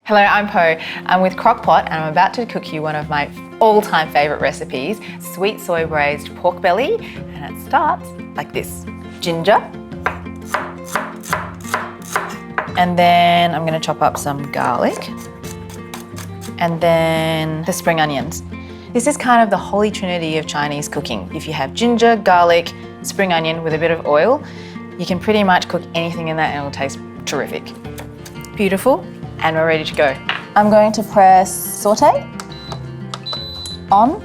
Hello, I'm Poh. I'm with Crockpot and I'm about to cook you one of my all-time favourite recipes, sweet soy braised pork belly, and it starts like this. Ginger, and then I'm going to chop up some garlic, and then the spring onions. This is kind of the holy trinity of Chinese cooking. If you have ginger, garlic, spring onion with a bit of oil, you can pretty much cook anything in that and it'll taste terrific. Beautiful. And we're ready to go. I'm going to press sauté on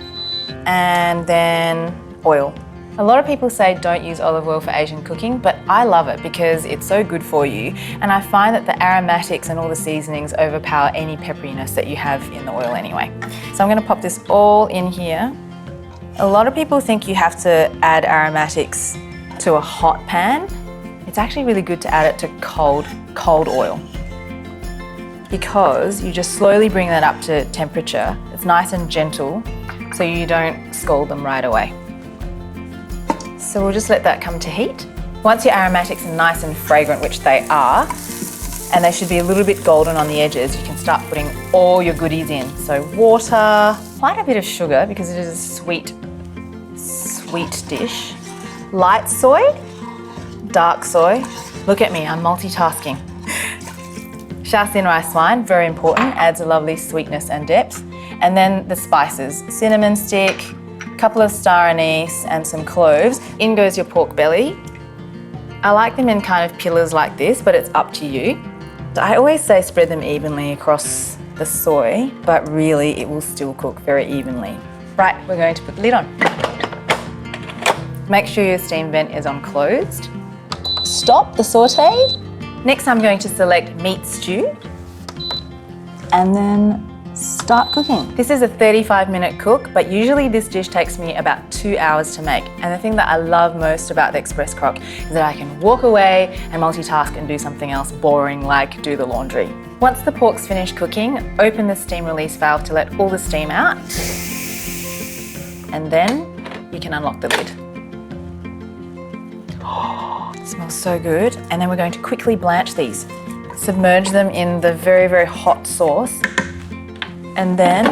and then oil. A lot of people say don't use olive oil for Asian cooking, but I love it because it's so good for you. And I find that the aromatics and all the seasonings overpower any pepperiness that you have in the oil anyway. So I'm going to pop this all in here. A lot of people think you have to add aromatics to a hot pan. It's actually really good to add it to cold oil, because you just slowly bring that up to temperature. It's nice and gentle, so you don't scald them right away. So we'll just let that come to heat. Once your aromatics are nice and fragrant, which they are, and they should be a little bit golden on the edges, you can start putting all your goodies in. So water, quite a bit of sugar because it is a sweet dish. Light soy, dark soy. Look at me, I'm multitasking. Shaoxin rice wine, very important, adds a lovely sweetness and depth. And then the spices, cinnamon stick, a couple of star anise and some cloves. In goes your pork belly. I like them in kind of pillars like this, but it's up to you. I always say spread them evenly across the soy, but really it will still cook very evenly. Right, we're going to put the lid on. Make sure your steam vent is on closed. Stop the sauté. Next, I'm going to select meat stew and then start cooking. This is a 35-minute cook, but usually this dish takes me about 2 hours to make. And the thing that I love most about the Express Crock is that I can walk away and multitask and do something else boring like do the laundry. Once the pork's finished cooking, open the steam release valve to let all the steam out. And then you can unlock the lid. It smells so good. And then we're going to quickly blanch these. Submerge them in the very, very hot sauce and then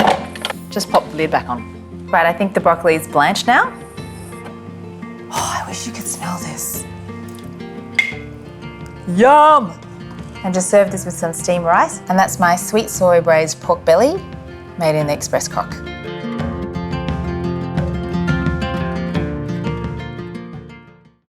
just pop the lid back on. Right, I think the broccoli is blanched now. Oh, I wish you could smell this. Yum! And just serve this with some steamed rice. And that's my sweet soy braised pork belly made in the Express Crock.